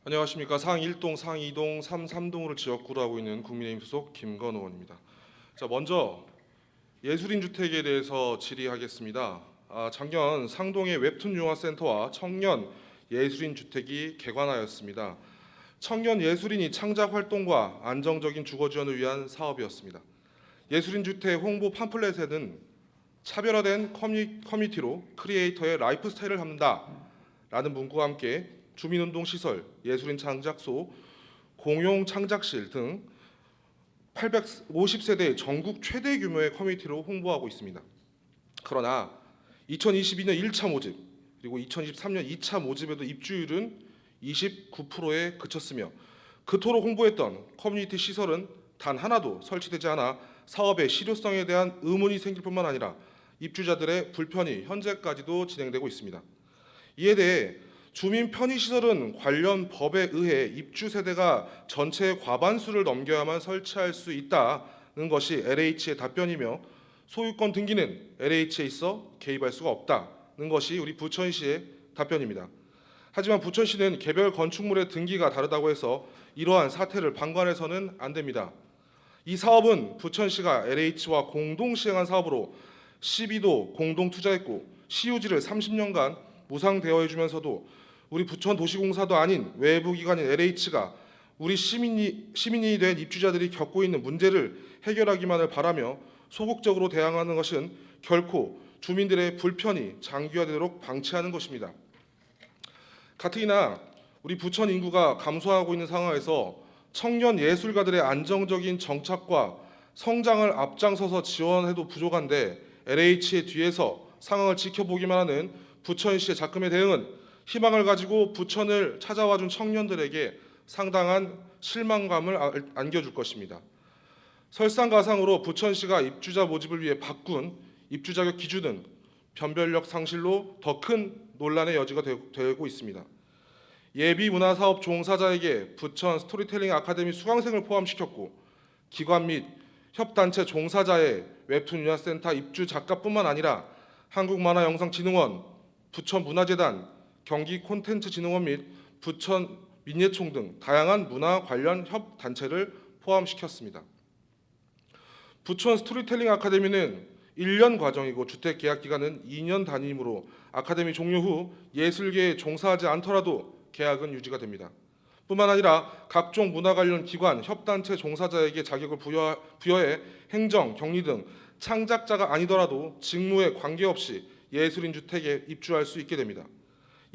안녕하십니까. 상 1동, 상 2동, 3동을 지역구로 하고 있는 국민의힘 소속 김건우 의원입니다. 자, 먼저 예술인 주택에 대해서 질의하겠습니다. 작년 상동의 웹툰 융화센터와 청년 예술인 주택이 개관하였습니다. 청년 예술인이 창작 활동과 안정적인 주거 지원을 위한 사업이었습니다. 예술인 주택 홍보 팜플렛에는 차별화된 커뮤니티로 크리에이터의 라이프 스타일을 담는다라는 문구와 함께 주민운동 시설, 예술인 창작소, 공용 창작실 등 850세대의 전국 최대 규모의 커뮤니티로 홍보하고 있습니다. 그러나 2022년 1차 모집 그리고 2023년 2차 모집에도 입주율은 29%에 그쳤으며 그토록 홍보했던 커뮤니티 시설은 단 하나도 설치되지 않아 사업의 실효성에 대한 의문이 생길 뿐만 아니라 입주자들의 불편이 현재까지도 진행되고 있습니다. 이에 대해 주민 편의시설은 관련 법에 의해 입주 세대가 전체의 과반수를 넘겨야만 설치할 수 있다는 것이 LH의 답변이며 소유권 등기는 LH에 있어 개입할 수가 없다는 것이 우리 부천시의 답변입니다. 하지만 부천시는 개별 건축물의 등기가 다르다고 해서 이러한 사태를 방관해서는 안 됩니다. 이 사업은 부천시가 LH와 공동 시행한 사업으로 시비도 공동 투자했고 시유지를 30년간 무상 대여해 주면서도 우리 부천도시공사도 아닌 외부 기관인 LH가 우리 시민이 된 입주자들이 겪고 있는 문제를 해결하기만을 바라며 소극적으로 대항하는 것은 결코 주민들의 불편이 장기화되도록 방치하는 것입니다. 가뜩이나 우리 부천 인구가 감소하고 있는 상황에서 청년 예술가들의 안정적인 정착과 성장을 앞장서서 지원해도 부족한데 LH의 뒤에서 상황을 지켜보기만 하는 부천시의 작금의 대응은 희망을 가지고 부천을 찾아와 준 청년들에게 상당한 실망감을 안겨줄 것입니다. 설상가상으로 부천시가 입주자 모집을 위해 바꾼 입주 자격 기준은 변별력 상실로 더 큰 논란의 여지가 되고 있습니다. 예비 문화사업 종사자에게 부천 스토리텔링 아카데미 수강생을 포함시켰고 기관 및 협단체 종사자의 웹툰 융화센터 입주 작가뿐만 아니라 한국만화영상진흥원, 부천문화재단, 경기콘텐츠진흥원 및 부천 민예총 등 다양한 문화 관련 협단체를 포함시켰습니다. 부천 스토리텔링 아카데미는 1년 과정이고 주택 계약 기간은 2년 단위이므로 아카데미 종료 후 예술계에 종사하지 않더라도 계약은 유지가 됩니다. 뿐만 아니라 각종 문화 관련 기관, 협단체 종사자에게 자격을 부여해 행정, 격리 등 창작자가 아니더라도 직무에 관계없이 예술인 주택에 입주할 수 있게 됩니다.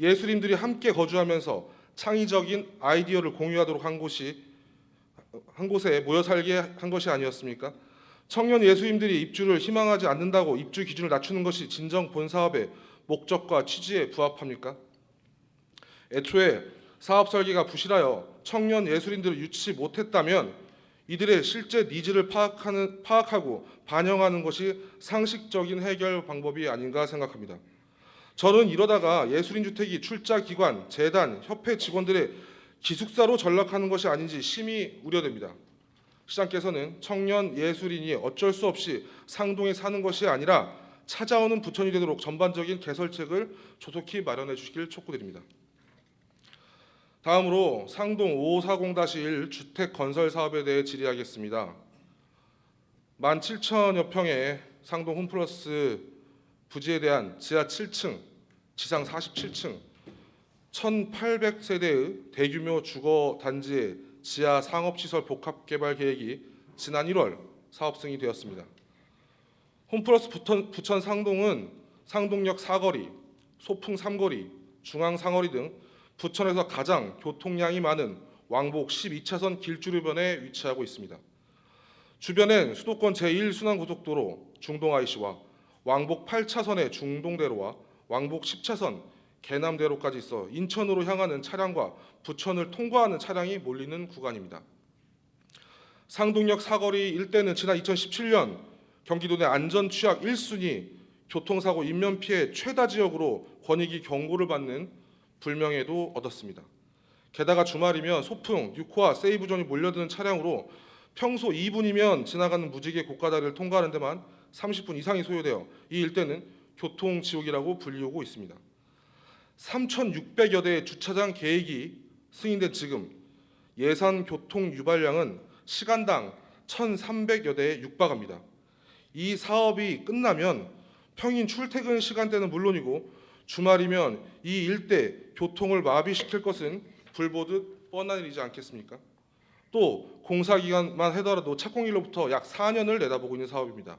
예술인들이 함께 거주하면서 창의적인 아이디어를 공유하도록 한 곳에 모여 살게 한 것이 아니었습니까? 청년 예술인들이 입주를 희망하지 않는다고 입주 기준을 낮추는 것이 진정 본 사업의 목적과 취지에 부합합니까? 애초에 사업 설계가 부실하여 청년 예술인들을 유치 못했다면 이들의 실제 니즈를 파악하고 반영하는 것이 상식적인 해결 방법이 아닌가 생각합니다. 저는 이러다가 예술인 주택이 출자 기관, 재단, 협회 직원들의 기숙사로 전락하는 것이 아닌지 심히 우려됩니다. 시장께서는 청년 예술인이 어쩔 수 없이 상동에 사는 것이 아니라 찾아오는 부천이 되도록 전반적인 개설책을 조속히 마련해 주시길 촉구드립니다. 다음으로 상동 5540-1 주택 건설 사업에 대해 질의하겠습니다. 17,000여 평의 상동 홈플러스 부지에 대한 지하 7층, 지상 47층, 1,800세대의 대규모 주거 단지의 지하 상업시설 복합 개발 계획이 지난 1월 사업 승인이 되었습니다. 홈플러스 부천 상동은 상동역 사거리, 소풍 3거리, 중앙 상거리 등 부천에서 가장 교통량이 많은 왕복 12차선 길주류변에 위치하고 있습니다. 주변엔 수도권 제1순환고속도로 중동 IC와 왕복 8차선의 중동대로와 왕복 10차선 개남대로까지 있어 인천으로 향하는 차량과 부천을 통과하는 차량이 몰리는 구간입니다. 상동역 사거리 일대는 지난 2017년 경기도 내 안전취약 1순위 교통사고 인명피해 최다 지역으로 권익위 경고를 받는 불명예도 얻었습니다. 게다가 주말이면 소풍, 6호와 세이브존이 몰려드는 차량으로 평소 2분이면 지나가는 무지개 고가다리를 통과하는 데만 30분 이상이 소요되어 이 일대는 교통지옥이라고 불리우고 있습니다. 3,600여 대의 주차장 계획이 승인된 지금 예산 교통 유발량은 시간당 1,300여 대에 육박합니다. 이 사업이 끝나면 평일 출퇴근 시간대는 물론이고 주말이면 이 일대 교통을 마비시킬 것은 불보듯 뻔한 일이지 않겠습니까? 또 공사 기간만 하더라도 착공일로부터 약 4년을 내다보고 있는 사업입니다.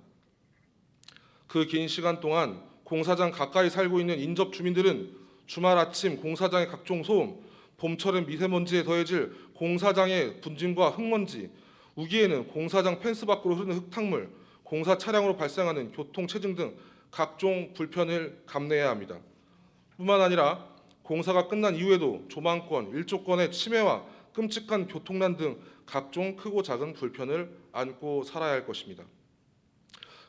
그 긴 시간 동안 공사장 가까이 살고 있는 인접 주민들은 주말 아침 공사장의 각종 소음, 봄철엔 미세먼지에 더해질 공사장의 분진과 흙먼지, 우기에는 공사장 펜스 밖으로 흐르는 흙탕물, 공사 차량으로 발생하는 교통체증 등 각종 불편을 감내해야 합니다. 뿐만 아니라 공사가 끝난 이후에도 조망권, 일조권의 침해와 끔찍한 교통난 등 각종 크고 작은 불편을 안고 살아야 할 것입니다.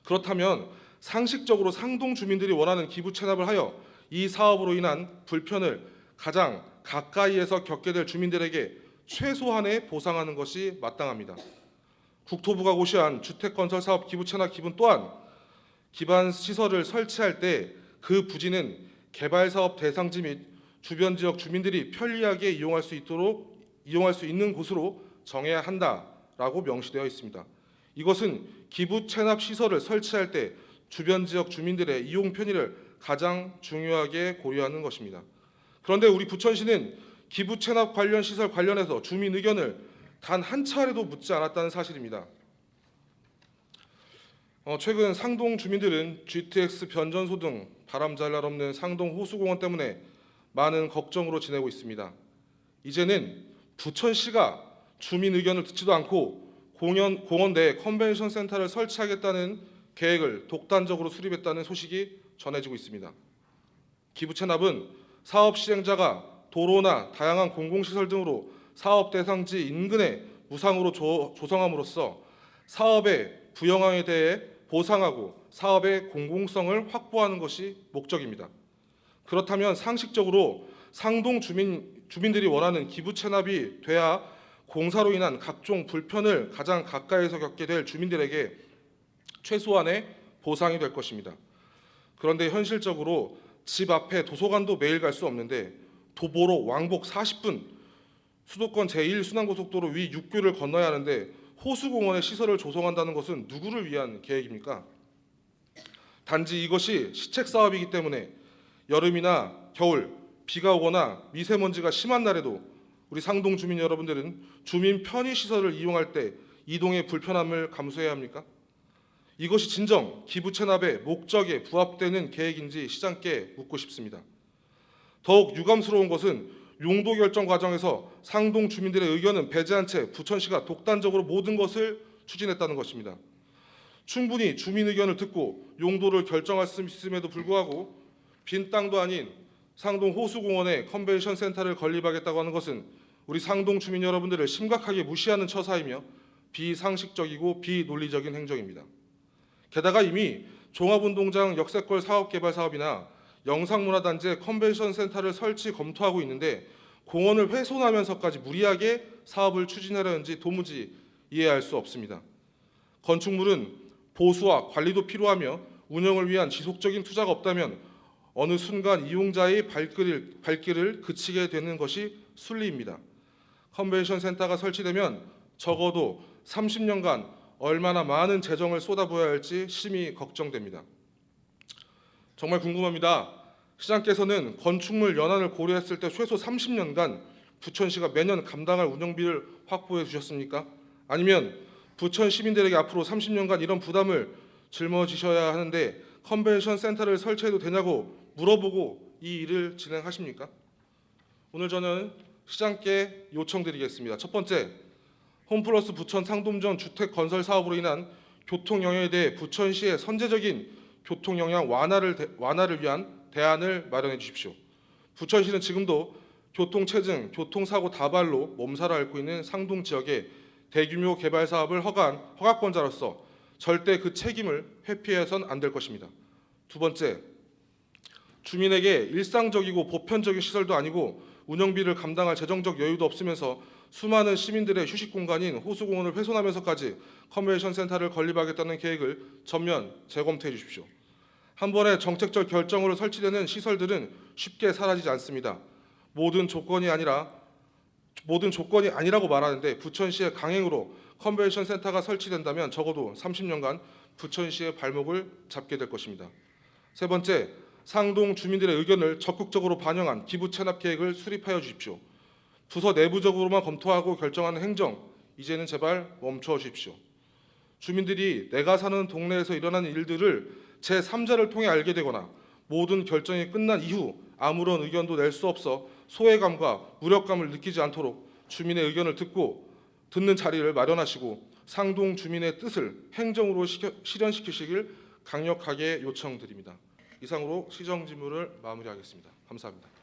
그렇다면 상식적으로 상동 주민들이 원하는 기부 체납을 하여 이 사업으로 인한 불편을 가장 가까이에서 겪게 될 주민들에게 최소한의 보상하는 것이 마땅합니다. 국토부가 고시한 주택건설사업 기부 체납 기분 또한 기반 시설을 설치할 때 그 부지는 개발사업 대상지 및 주변 지역 주민들이 편리하게 이용할 수 있는 곳으로 정해야 한다라고 명시되어 있습니다. 이것은 기부 체납 시설을 설치할 때 주변 지역 주민들의 이용 편의를 가장 중요하게 고려하는 것입니다. 그런데 우리 부천시는 기부 체납 관련 시설 관련해서 주민 의견을 단 한 차례도 묻지 않았다는 사실입니다. 최근 상동 주민들은 GTX 변전소 등 바람 잘 날 없는 상동 호수공원 때문에 많은 걱정으로 지내고 있습니다. 이제는 부천시가 주민 의견을 듣지도 않고 공원 내에 컨벤션 센터를 설치하겠다는 계획을 독단적으로 수립했다는 소식이 전해지고 있습니다. 기부 체납은 사업 시행자가 도로나 다양한 공공시설 등으로 사업 대상지 인근에 무상으로 조성함으로써 사업의 부영향에 대해 보상하고 사업의 공공성을 확보하는 것이 목적입니다. 그렇다면 상식적으로 상동 주민들이 원하는 기부 체납이 돼야 공사로 인한 각종 불편을 가장 가까이서 겪게 될 주민들에게 최소한의 보상이 될 것입니다. 그런데 현실적으로 집 앞에 도서관도 매일 갈 수 없는데 도보로 왕복 40분, 수도권 제1순환고속도로 위 6교를 건너야 하는데 호수공원에 시설을 조성한다는 것은 누구를 위한 계획입니까? 단지 이것이 시책 사업이기 때문에 여름이나 겨울, 비가 오거나 미세먼지가 심한 날에도 우리 상동 주민 여러분들은 주민 편의시설을 이용할 때 이동의 불편함을 감수해야 합니까? 이것이 진정 기부 체납의 목적에 부합되는 계획인지 시장께 묻고 싶습니다. 더욱 유감스러운 것은 용도 결정 과정에서 상동 주민들의 의견은 배제한 채 부천시가 독단적으로 모든 것을 추진했다는 것입니다. 충분히 주민 의견을 듣고 용도를 결정할 수 있음에도 불구하고 빈 땅도 아닌 상동 호수공원에 컨벤션 센터를 건립하겠다고 하는 것은 우리 상동 주민 여러분들을 심각하게 무시하는 처사이며 비상식적이고 비논리적인 행정입니다. 게다가 이미 종합운동장 역세권 사업개발 사업이나 영상문화단지에 컨벤션 센터를 설치 검토하고 있는데 공원을 훼손하면서까지 무리하게 사업을 추진하려는지 도무지 이해할 수 없습니다. 건축물은 보수와 관리도 필요하며 운영을 위한 지속적인 투자가 없다면 어느 순간 이용자의 발길을 그치게 되는 것이 순리입니다. 컨벤션 센터가 설치되면 적어도 30년간 얼마나 많은 재정을 쏟아부어야 할지 심히 걱정됩니다. 정말 궁금합니다. 시장께서는 건축물 연한을 고려했을 때 최소 30년간 부천시가 매년 감당할 운영비를 확보해 주셨습니까? 아니면 부천 시민들에게 앞으로 30년간 이런 부담을 짊어지셔야 하는데 컨벤션 센터를 설치해도 되냐고 물어보고 이 일을 진행하십니까? 오늘 저는 시장께 요청드리겠습니다. 첫 번째, 홈플러스 부천 상동전 주택 건설 사업으로 인한 교통 영향에 대해 부천시의 선제적인 교통 영향 완화를 위한 대안을 마련해 주십시오. 부천시는 지금도 교통체증, 교통사고 다발로 몸살을 앓고 있는 상동 지역에 대규모 개발 사업을 허가권자로서 절대 그 책임을 회피해서는 안 될 것입니다. 두 번째, 주민에게 일상적이고 보편적인 시설도 아니고 운영비를 감당할 재정적 여유도 없으면서 수많은 시민들의 휴식 공간인 호수공원을 훼손하면서까지 컨벤션 센터를 건립하겠다는 계획을 전면 재검토해 주십시오. 한 번의 정책적 결정으로 설치되는 시설들은 쉽게 사라지지 않습니다. 모든 조건이 아니라 모든 조건이 아니라고 말하는데 부천시의 강행으로 컨벤션 센터가 설치된다면 적어도 30년간 부천시의 발목을 잡게 될 것입니다. 세 번째, 상동 주민들의 의견을 적극적으로 반영한 기부 체납 계획을 수립하여 주십시오. 부서 내부적으로만 검토하고 결정하는 행정, 이제는 제발 멈춰 주십시오. 주민들이 내가 사는 동네에서 일어나는 일들을 제3자를 통해 알게 되거나 모든 결정이 끝난 이후 아무런 의견도 낼 수 없어 소외감과 무력감을 느끼지 않도록 주민의 의견을 듣는 자리를 마련하시고 상동 주민의 뜻을 행정으로 실현시키시길 강력하게 요청드립니다. 이상으로 시정질문을 마무리하겠습니다. 감사합니다.